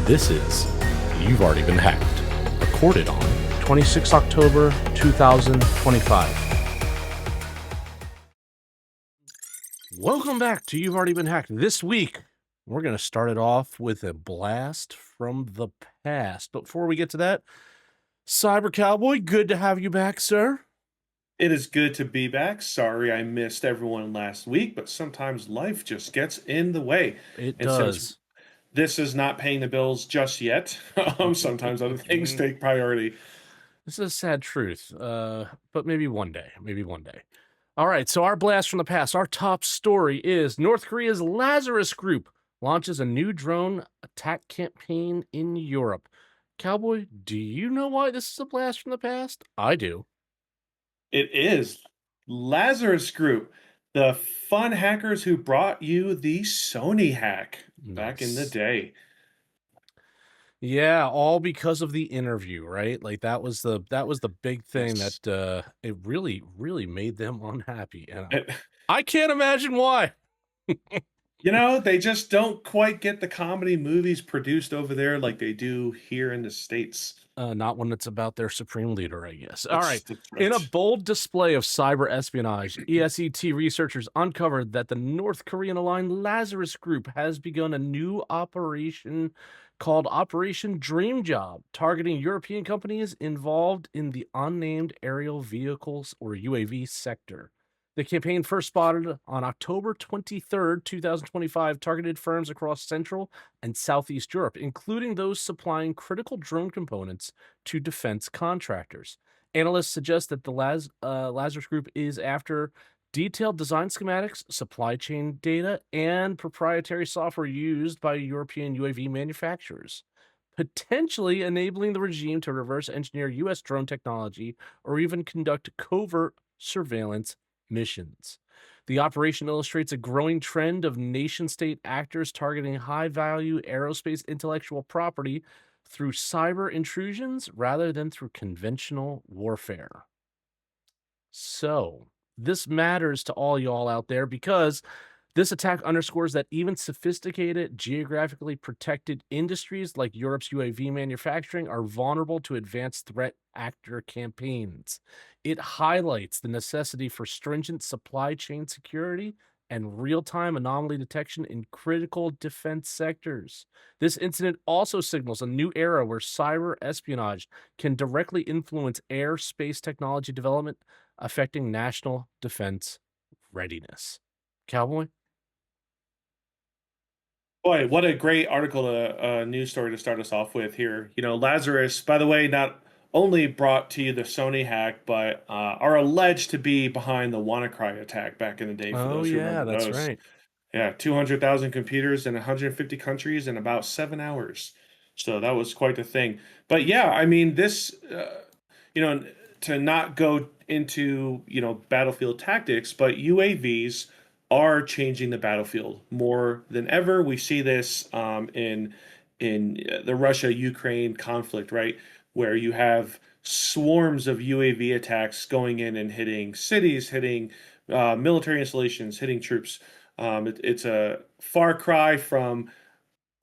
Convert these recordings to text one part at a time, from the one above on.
This is You've Already Been Hacked, recorded on 26 October 2025. Welcome back to You've Already Been Hacked. This week, we're going to start it off with a blast from the past. But before we get to that, Cyber Cowboy, good to have you back, sir. It is good to be back. Sorry I missed everyone last week, but sometimes life just gets in the way. It And since does. this is not paying the bills just yet, sometimes other things take priority. This is a sad truth, but maybe one day. All right, so our blast from the past, our top story is North Korea's Lazarus group launches a new drone attack campaign in Europe. Cowboy, do you know why this is a blast from the past? I do. It is Lazarus Group, the fun hackers who brought you the Sony hack back in the Nice. day. Yeah, all because of the interview, right? Like that was the big thing Yes. that it really made them unhappy. And It- I can't imagine why. they just don't quite get the comedy movies produced over there like they do here in the States. Not when it's about their supreme leader, I guess. All right. That's In a right. bold display of cyber espionage, ESET researchers uncovered that the North Korean aligned Lazarus Group has begun a new operation called Operation DreamJob, targeting European companies involved in the unnamed aerial vehicles or UAV sector. The campaign first spotted on October 23rd, 2025, targeted firms across Central and Southeast Europe, including those supplying critical drone components to defense contractors. Analysts suggest that the Lazarus Group is after detailed design schematics, supply chain data, and proprietary software used by European UAV manufacturers, potentially enabling the regime to reverse engineer U.S. drone technology or even conduct covert surveillance missions. The operation illustrates a growing trend of nation state actors targeting high value aerospace intellectual property through cyber intrusions rather than through conventional warfare. So, this matters to all y'all out there because this attack underscores that even sophisticated, geographically protected industries like Europe's UAV manufacturing are vulnerable to advanced threat actor campaigns. It highlights the necessity for stringent supply chain security and real time anomaly detection in critical defense sectors. This incident also signals a new era where cyber espionage can directly influence airspace technology development, affecting national defense readiness. Cowboy? Boy, what a great article, news story to start us off with here. Lazarus, by the way, not only brought to you the Sony hack, but are alleged to be behind the WannaCry attack back in the day, for Oh, those who yeah, remember that's those. right. Yeah, 200,000 computers in 150 countries in about 7 hours. So that was quite a thing. But yeah, I mean, this, you know, to not go into, battlefield tactics, but UAVs are changing the battlefield more than ever. We see this in the Russia-Ukraine conflict, right? Where you have swarms of UAV attacks going in and hitting cities, hitting military installations, hitting troops. It's a far cry from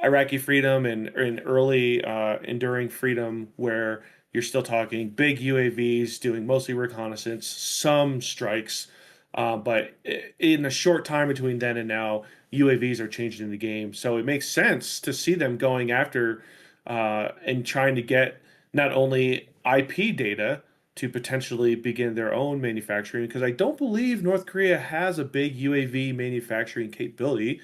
Iraqi freedom and early enduring freedom, where you're still talking big UAVs doing mostly reconnaissance, some strikes, but in a short time between then and now, UAVs are changing the game. So it makes sense to see them going after and trying to get not only IP data to potentially begin their own manufacturing, because I don't believe North Korea has a big UAV manufacturing capability.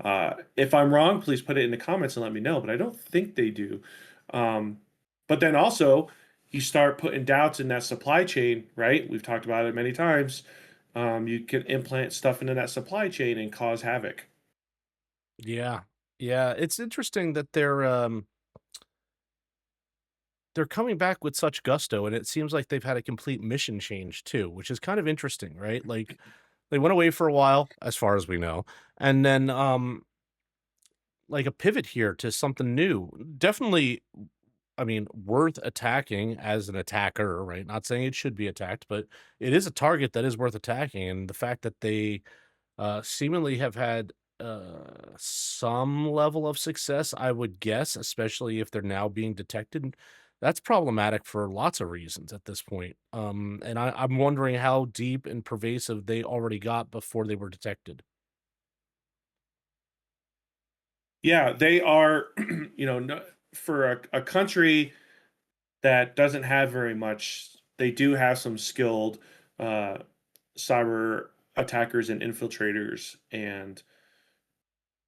If I'm wrong, please put it in the comments and let me know, but I don't think they do. Um, but then also, you start putting doubts in that supply chain, right? We've talked about it many times. You can implant stuff into that supply chain and cause havoc. Yeah. Yeah, it's interesting that they're coming back with such gusto, and it seems like they've had a complete mission change too, which is kind of interesting, right? Like they went away for a while, as far as we know, and then like a pivot here to something new. Definitely, I mean, worth attacking as an attacker, right? Not saying it should be attacked, but it is a target that is worth attacking. And the fact that they seemingly have had some level of success, I would guess, especially if they're now being detected. That's problematic for lots of reasons at this point. And I'm wondering how deep and pervasive they already got before they were detected. Yeah, they are, no, for a country that doesn't have very much, they do have some skilled uh, cyber attackers and infiltrators. And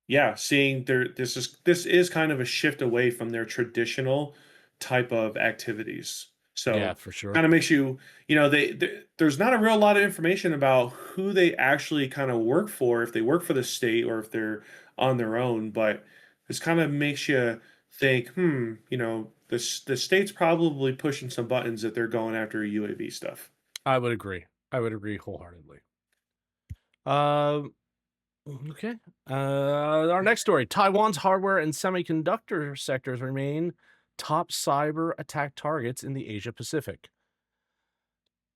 yeah, seeing this is kind of a shift away from their traditional type of activities. Yeah, So for sure. kind of makes you, there's not a real lot of information about who they actually kind of work for, if they work for the state or if they're on their own. But this kind of makes you think, the state's probably pushing some buttons that they're going after UAV stuff. I would agree. I would agree wholeheartedly. Um, okay. Our next story: Taiwan's hardware and semiconductor sectors remain top cyber attack targets in the Asia Pacific.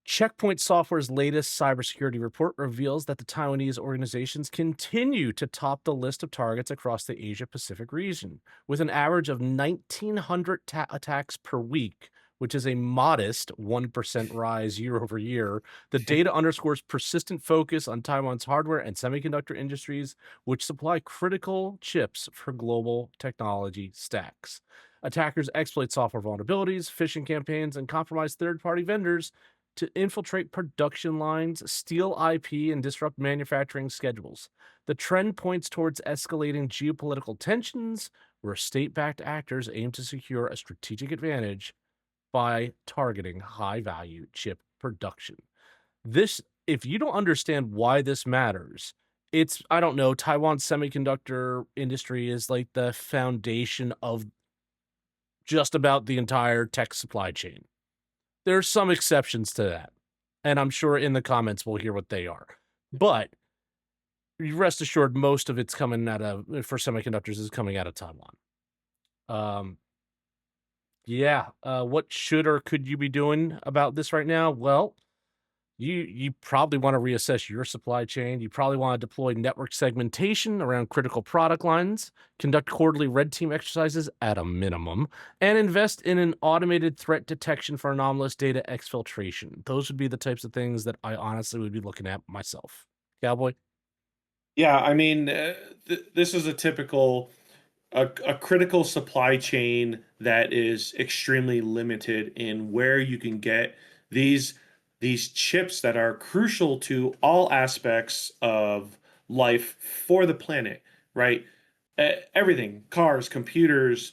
Checkpoint Software's latest cybersecurity report reveals that the Taiwanese organizations continue to top the list of targets across the Asia Pacific region, with an average of 1,900 attacks per week, which is a modest 1% rise year over year. The data underscores persistent focus on Taiwan's hardware and semiconductor industries, which supply critical chips for global technology stacks. Attackers exploit software vulnerabilities, phishing campaigns, and compromise third party vendors to infiltrate production lines, steal IP, and disrupt manufacturing schedules. The trend points towards escalating geopolitical tensions, where state backed actors aim to secure a strategic advantage by targeting high value chip production. This, if you don't understand why this matters, it's, I don't know, Taiwan's semiconductor industry is like the foundation of just about the entire tech supply chain. There's some exceptions to that. And I'm sure in the comments we'll hear what they are. But rest assured, most of it's coming out of, for semiconductors, is coming out of Taiwan. What should or could you be doing about this right now? Well, you probably want to reassess your supply chain. You probably want to deploy network segmentation around critical product lines, conduct quarterly red team exercises at a minimum, and invest in an automated threat detection for anomalous data exfiltration. Those would be the types of things that I honestly would be looking at myself. Cowboy? Yeah, I mean, this is a typical a critical supply chain that is extremely limited in where you can get these chips that are crucial to all aspects of life for the planet, right? Everything, cars, computers,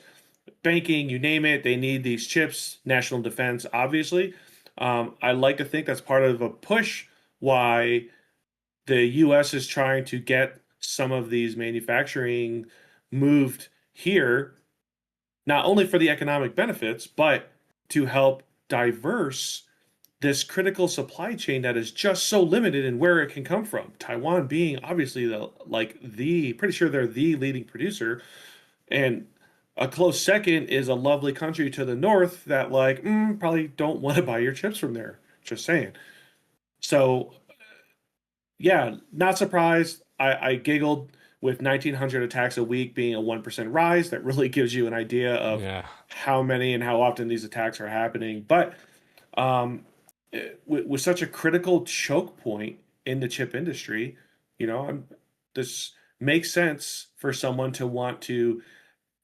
banking, you name it, they need these chips. National defense, obviously. I like to think that's part of a push why the US is trying to get some of these manufacturing moved here, not only for the economic benefits, but to help diverse this critical supply chain that is just so limited in where it can come from. Taiwan being obviously pretty sure they're the leading producer, and a close second is a lovely country to the north that probably don't want to buy your chips from there. Just saying. So yeah, not surprised. I giggled with 1,900 attacks a week being a 1% rise. That really gives you an idea of Yeah. how many and how often these attacks are happening. But with such a critical choke point in the chip industry, this makes sense for someone to want to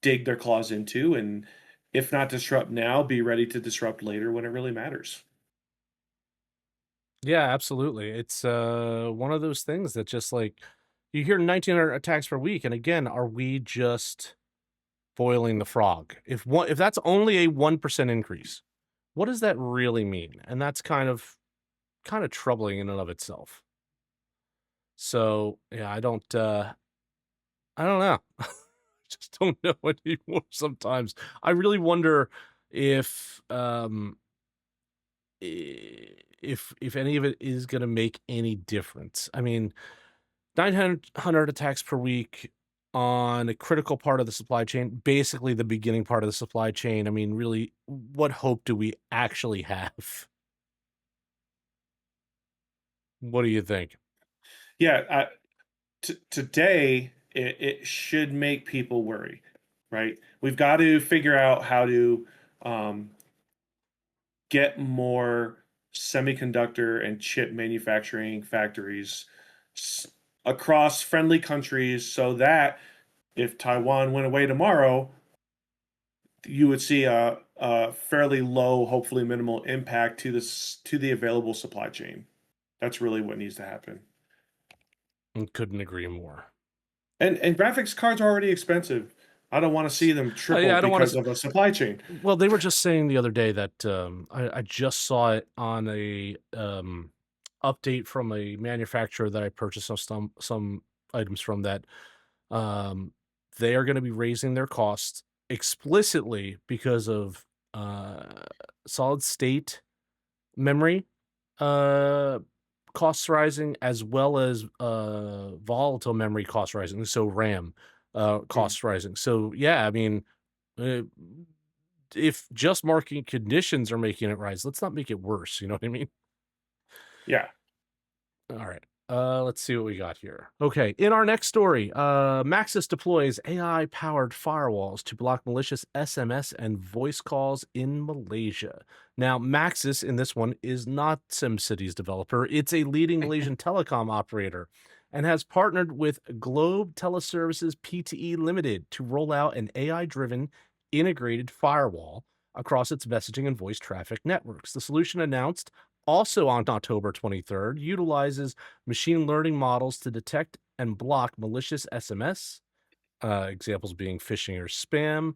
dig their claws into, and if not disrupt now, be ready to disrupt later when it really matters. Yeah, absolutely. It's one of those things that just like you hear 1,900 attacks per week, and again, are we just boiling the frog? If that's only a 1% increase, what does that really mean? And that's kind of troubling in and of itself. So yeah, I don't know. Just don't know anymore sometimes. I really wonder if if any of it is going to make any difference. I mean, 900 attacks per week on a critical part of the supply chain, basically the beginning part of the supply chain. I mean, really, what hope do we actually have? What do you think? Yeah, today it should make people worry, right? We've got to figure out how to um, get more semiconductor and chip manufacturing factories s- across friendly countries so that if Taiwan went away tomorrow, you would see a fairly low, hopefully minimal impact to the available supply chain. That's really what needs to happen. And couldn't agree more. And graphics cards are already expensive. I don't want to see them triple Yeah, I don't want because to. of a supply chain. Well, they were just saying the other day that I just saw it on a update from a manufacturer that I purchased some items from that um, they are going to be raising their costs explicitly because of solid state memory uh, costs rising, as well as volatile memory costs rising. So RAM Mm, costs rising. So yeah, I mean, uh, if just market conditions are making it rise, let's not make it worse. You know what I mean? yeah. All right. Let's see what we got here. Okay, in our next story, Maxis deploys AI-powered firewalls to block malicious SMS and voice calls in Malaysia. Now, Maxis in this one is not SimCity's developer. It's a leading Malaysian telecom operator and has partnered with Globe Teleservices Pte. Limited to roll out an AI-driven integrated firewall across its messaging and voice traffic networks. The solution announced also on October 23rd, utilizes machine learning models to detect and block malicious SMS, examples being phishing or spam,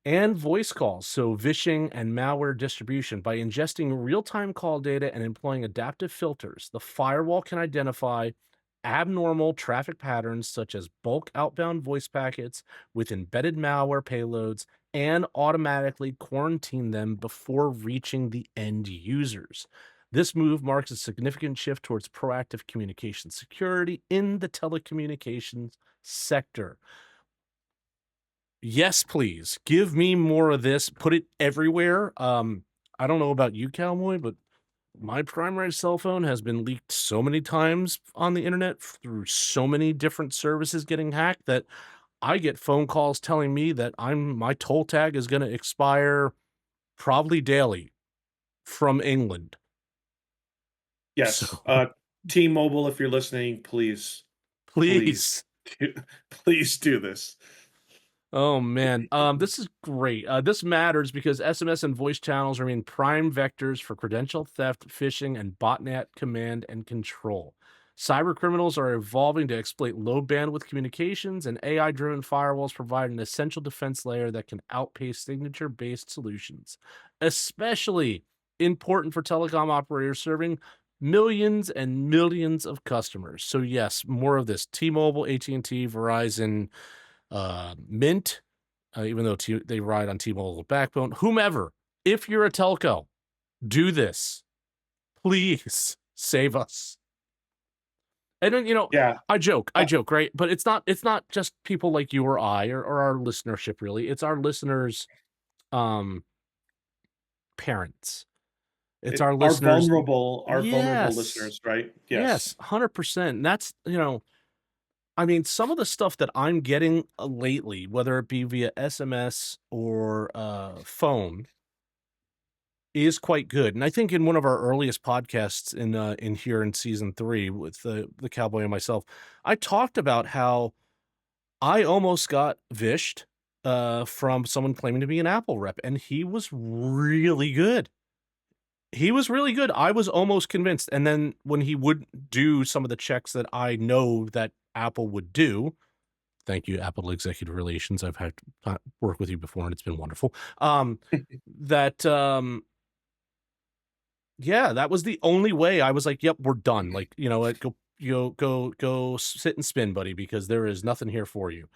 and voice calls, so vishing and malware distribution. By ingesting real-time call data and employing adaptive filters, the firewall can identify abnormal traffic patterns such as bulk outbound voice packets with embedded malware payloads and automatically quarantine them before reaching the end users. This move marks a significant shift towards proactive communication security in the telecommunications sector. Yes, please. Give me more of this. Put it everywhere. I don't know about you, Cowboy, but my primary cell phone has been leaked so many times on the internet through so many different services getting hacked that I get phone calls telling me that my toll tag is going to expire probably daily from England. Yes. So T-Mobile, if you're listening, please, please, please. please do this. Oh man, this is great. This matters because SMS and voice channels remain prime vectors for credential theft, phishing, and botnet command and control. Cyber criminals are evolving to exploit low bandwidth communications, and AI-driven firewalls provide an essential defense layer that can outpace signature-based solutions, especially important for telecom operators serving millions and millions of customers. So yes, more of this. T-Mobile, AT&T, Verizon, Mint, even though they ride on T-Mobile backbone, whomever, if you're a telco, do this. Please save us. And then, Yeah. I joke, Uh, right? But it's not just people like you or I or our listenership, really. It's our listeners' um parents. It's our listeners. our vulnerable Yes. listeners, right? Yes, Yes. 100%. That's, I mean, some of the stuff that I'm getting lately, whether it be via SMS or phone, is quite good. And I think in one of our earliest podcasts in here in season 3 with the Cowboy and myself, I talked about how I almost got vished from someone claiming to be an Apple rep, and he was really good. He was really good. I was almost convinced. And then when he would do some of the checks that I know that Apple would do, thank you, Apple Executive Relations. I've had to work with you before, and it's been wonderful. That yeah, that was the only way. I was like, "Yep, we're done." Like, go sit and spin, buddy, because there is nothing here for you.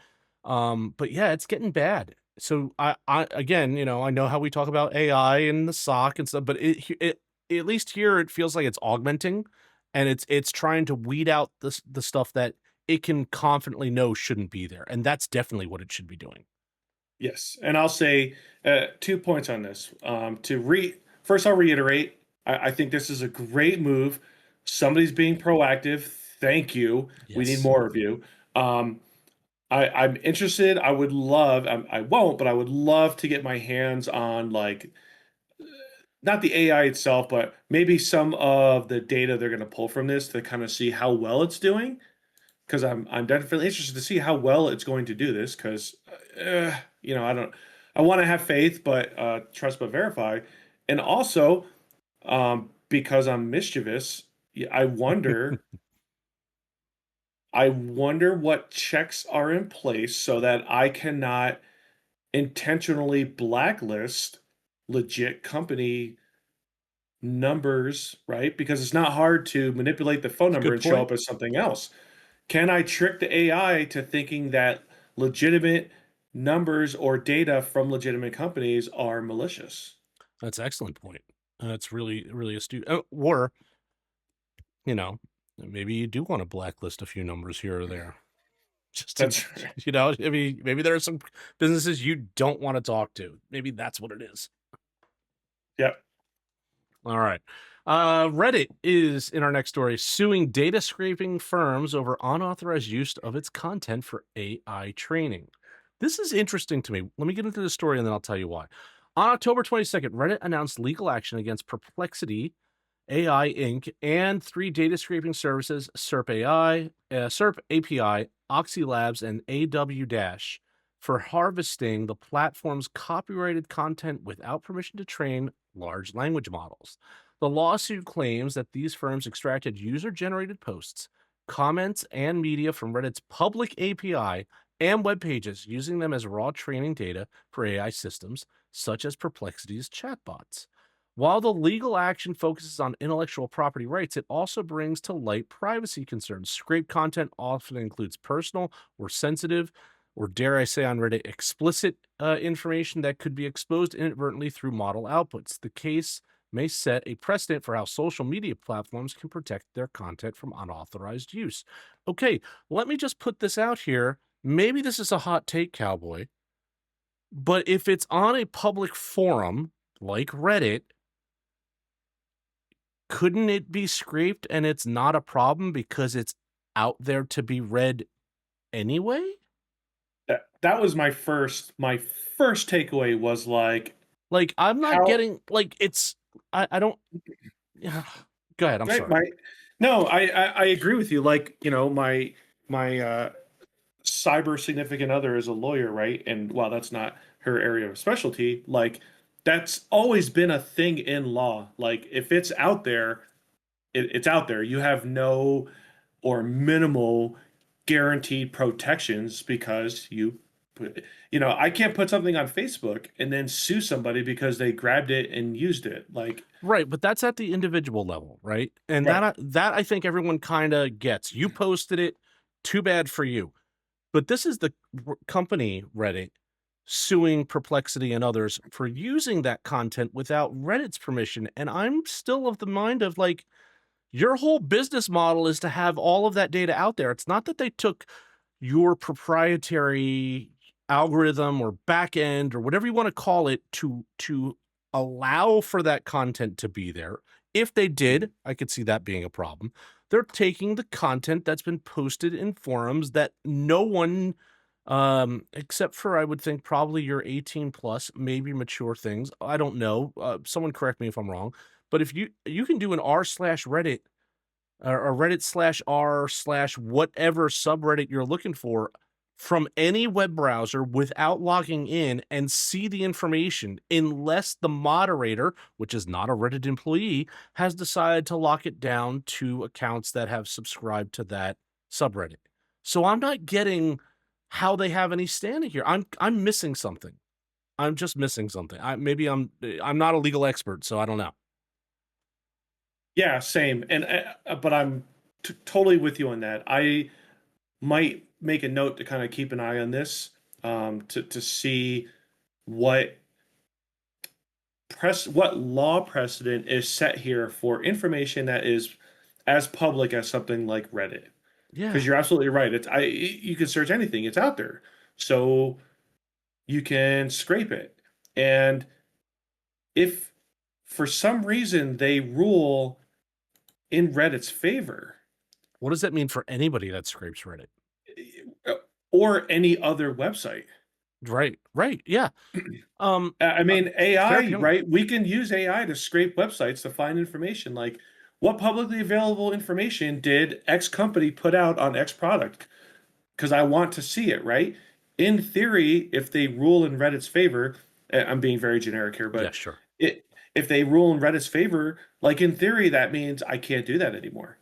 But yeah, it's getting bad. So I again, I know how we talk about AI and the SOC and stuff, but it at least here it feels like it's augmenting, and it's trying to weed out the stuff that it can confidently know shouldn't be there, and that's definitely what it should be doing. Yes, and I'll say 2 points on this. First, I'll reiterate. I think this is a great move. Somebody's being proactive. Thank you. We need Yes. more of you. Um, I'm interested. I would love. I won't, but I would love to get my hands on like not the AI itself, but maybe some of the data they're going to pull from this to kind of see how well it's doing. Because I'm definitely interested to see how well it's going to do this. Because I don't. I want to have faith, but trust but verify, and also because I'm mischievous, I wonder. I wonder what checks are in place so that I cannot intentionally blacklist legit company numbers, right? Because it's not hard to manipulate the phone number Good and show point. up as something else. Can I trick the AI to thinking that legitimate numbers or data from legitimate companies are malicious? That's an excellent point. That's really, really astute. Or, you know, maybe you do want to blacklist a few numbers here or there. Just to, That's right. maybe there are some businesses you don't want to talk to. Maybe that's what it is. Yep. All right. Reddit is in our next story suing data scraping firms over unauthorized use of its content for AI training. This is interesting to me. Let me get into the story and then I'll tell you why. On October 22nd, Reddit announced legal action against Perplexity AI Inc., and three data scraping services, SERP AI, SERP API, Oxy Labs, and AW Dash, for harvesting the platform's copyrighted content without permission to train large language models. The lawsuit claims that these firms extracted user generated posts, comments, and media from Reddit's public API and web pages, using them as raw training data for AI systems, such as Perplexity's chatbots. While the legal action focuses on intellectual property rights, it also brings to light privacy concerns. Scraped content often includes personal or sensitive, or dare I say on Reddit, explicit information that could be exposed inadvertently through model outputs. The case may set a precedent for how social media platforms can protect their content from unauthorized use. Okay, let me just put this out here. Maybe this is a hot take, Cowboy, but if it's on a public forum like Reddit, couldn't it be scraped and it's not a problem because it's out there to be read anyway? That was my first takeaway was like Like, I'm not how getting like it's I don't yeah. Go ahead, I'm right sorry. my no I agree with you. Like my cyber significant other is a lawyer, right? And while that's not her area of specialty, like that's always been a thing in law. Like if it's out there, it's out there. You have no or minimal guaranteed protections because I can't put something on Facebook and then sue somebody because they grabbed it and used it. Like, Right, but that's at the individual level, right? And right. that I think everyone kind of gets. You posted it, too bad for you. But this is the company Reddit suing Perplexity and others for using that content without Reddit's permission. And I'm still of the mind of like, your whole business model is to have all of that data out there. It's not that they took your proprietary algorithm or backend or whatever you want to call it to allow for that content to be there. If they did, I could see that being a problem. They're taking the content that's been posted in forums that no one except for I would think probably your 18 plus, maybe mature things. I don't know. Someone correct me if I'm wrong. But if you can do an r/Reddit or Reddit/r/whatever subreddit you're looking for from any web browser without logging in and see the information unless the moderator, which is not a Reddit employee, has decided to lock it down to accounts that have subscribed to that subreddit. So I'm not getting how they have any standing here. I'm missing something. I'm just missing something. Maybe I'm not a legal expert, so I don't know. Yeah, same. And but I'm totally with you on that. I might make a note to kind of keep an eye on this to see what what law precedent is set here for information that is as public as something like Reddit. Yeah. Because you're absolutely right. You can search anything. It's out there. So you can scrape it. And if for some reason they rule in Reddit's favor, What does that mean for anybody that scrapes Reddit? uh, or any other website. Right. Yeah. I mean, Fair AI, point. right? We can use AI to scrape websites to find information. Like, what publicly available information did X company put out on X product? Because I want to see it, right? In theory, if they rule in Reddit's favor, I'm being very generic here, Yeah, but sure. if they rule in Reddit's favor, like in theory, that means I can't do that anymore.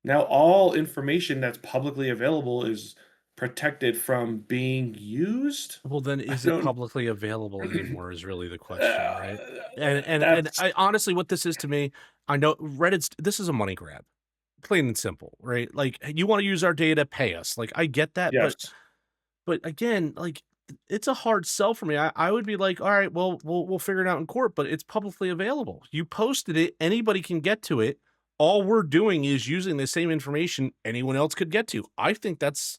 Now, all information that's publicly available is protected from being used. Well, then I is it don't. publicly available anymore is really the question, right? And That's I honestly, what this is to me, I know this is a money grab, plain and simple, right? Like, you want to use our data, pay us. Like, I get that, yes. but again, like, it's a hard sell for me. I would be like, all right, well, we'll figure it out in court, but it's publicly available. You posted it, anybody can get to it. All we're doing is using the same information anyone else could get to. I think that's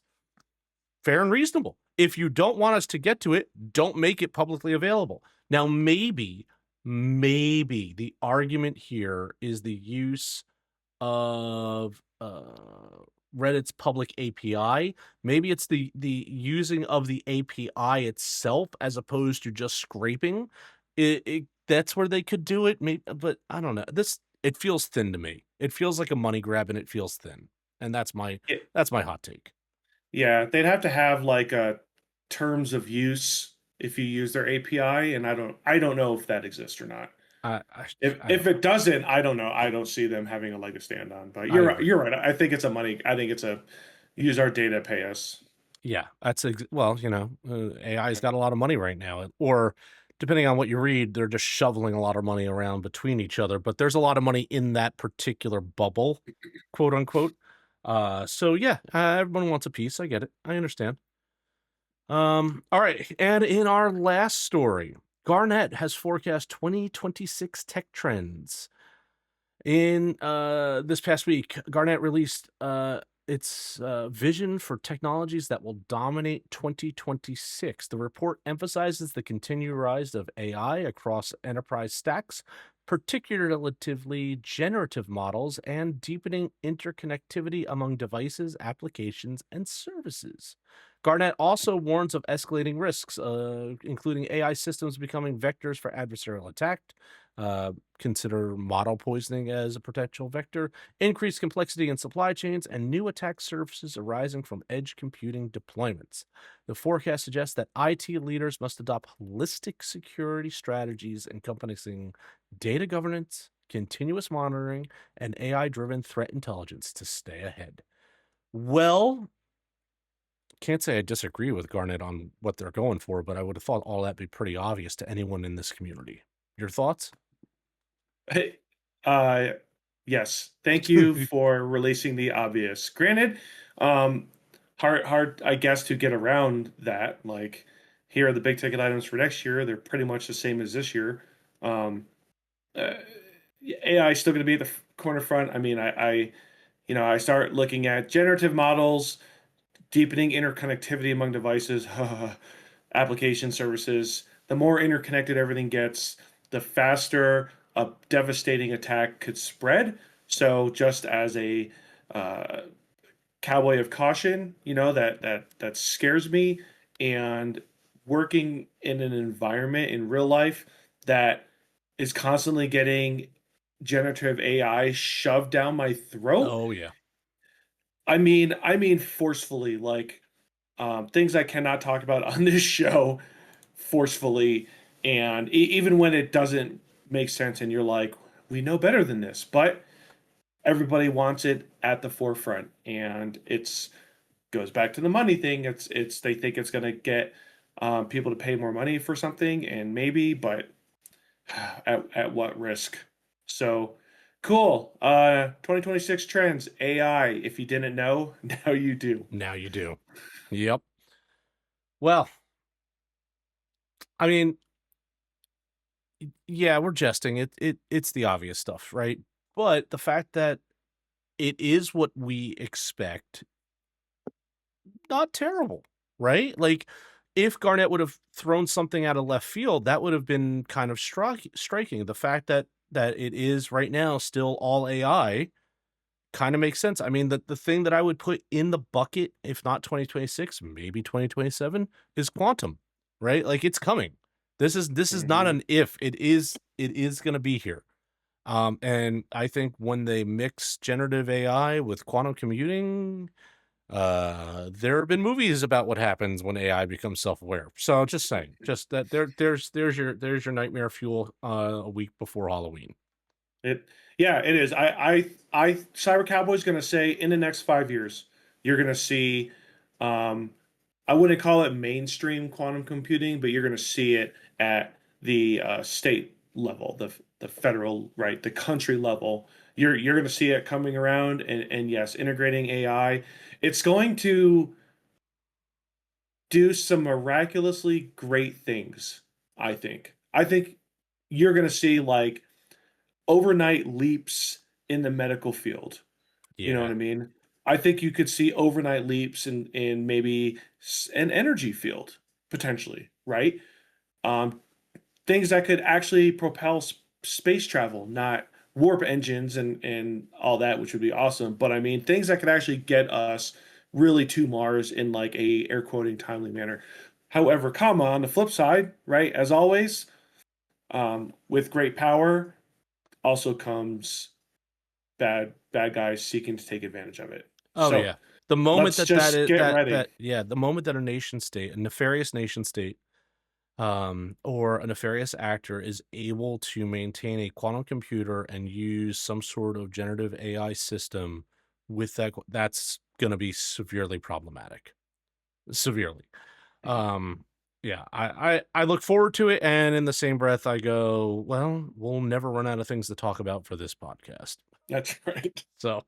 fair and reasonable. If you don't want us to get to it, don't make it publicly available. Now, maybe the argument here is the use of Reddit's public API. Maybe it's the using of the API itself as opposed to just scraping. That's where they could do it. Maybe, but I don't know. It feels thin to me. It feels like a money grab, and it feels thin. And that's my hot take. Yeah, they'd have to have like a terms of use if you use their API, and I don't know if that exists or not. I If it doesn't, I don't know. I don't see them having a leg to stand on. But I you're right. agree. You're right. I think it's a money. I think it's a use our data, pay us. Yeah, well, AI's got a lot of money right now, or depending on what you read, they're just shoveling a lot of money around between each other. But there's a lot of money in that particular bubble, quote unquote. So yeah, everyone wants a piece. I get it. I understand. All right, and in our last story, Gartner has forecast 2026 tech trends. In this past week, Gartner released its vision for technologies that will dominate 2026. The report emphasizes the continued rise of AI across enterprise stacks, particularly generative models, and deepening interconnectivity among devices, applications, and services. Gartner also warns of escalating risks, including AI systems becoming vectors for adversarial attack. Consider model poisoning as a potential vector, increased complexity in supply chains, and new attack surfaces arising from edge computing deployments. The forecast suggests that IT leaders must adopt holistic security strategies encompassing data governance, continuous monitoring, and AI-driven threat intelligence to stay ahead. Well, can't say I disagree with Garnet on what they're going for, but I would have thought all that be pretty obvious to anyone in this community. Your thoughts? Hey, yes. Thank you for releasing the obvious. Granted, hard, I guess, to get around that. Like, here are the big ticket items for next year. They're pretty much the same as this year. Um, uh, AI is still going to be at the corner front. I mean, I start looking at generative models, deepening interconnectivity among devices, application services. The more interconnected everything gets, the faster a devastating attack could spread. So, just as a uh, cowboy of caution, that scares me. And working in an environment in real life that is constantly getting generative AI shoved down my throat. Oh yeah. I mean forcefully, like things I cannot talk about on this show forcefully, and even when it doesn't make sense, and you're like, we know better than this, but everybody wants it at the forefront, and it's goes back to the money thing. It's they think it's going to get people to pay more money for something, and maybe, but at what risk? So cool. 2026 trends, AI. If you didn't know, now you do. Now you do. Yep. Well, I mean, yeah, we're jesting. It's the obvious stuff, right? But the fact that it is what we expect, not terrible, right? Like, if Garnett would have thrown something out of left field, that would have been kind of striking. The fact that it is right now still all AI kind of makes sense. I mean, the thing that I would put in the bucket, if not 2026, maybe 2027, is quantum, right? Like it's coming. This is not an if. It is going to be here. And I think when they mix generative AI with quantum computing, there have been movies about what happens when AI becomes self-aware. So just saying, just that there's your nightmare fuel a week before Halloween. It is. Cyber Cowboy's going to say in the next 5 years, you're going to see, I wouldn't call it mainstream quantum computing, but you're going to see it at the state level, the federal, right, the country level. You're going to see it coming around, and yes, integrating AI. It's going to do some miraculously great things. I think you're going to see like overnight leaps in the medical field. Yeah. You know what I mean? I think you could see overnight leaps in maybe an energy field potentially, right? Things that could actually propel space travel, not warp engines and all that, which would be awesome. But I mean, things that could actually get us really to Mars in like a air quoting timely manner. However, on the flip side, right? As always, with great power also comes bad guys seeking to take advantage of it. Oh so yeah. The moment ready. The moment that a nation state, a nefarious nation state, or a nefarious actor is able to maintain a quantum computer and use some sort of generative AI system with that's going to be severely problematic. Severely. Yeah, I look forward to it, and in the same breath I go, well, we'll never run out of things to talk about for this podcast. That's right. So,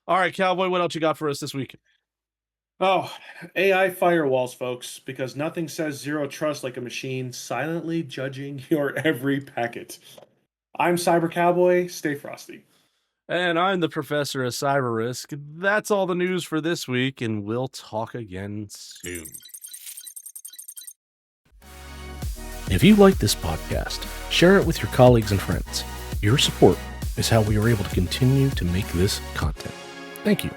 all right, Cowboy, what else you got for us this week? Oh, AI firewalls, folks, because nothing says zero trust like a machine silently judging your every packet. I'm Cyber Cowboy. Stay frosty. And I'm the professor of CyberRisk. That's all the news for this week, and we'll talk again soon. If you like this podcast, share it with your colleagues and friends. Your support is how we are able to continue to make this content. Thank you.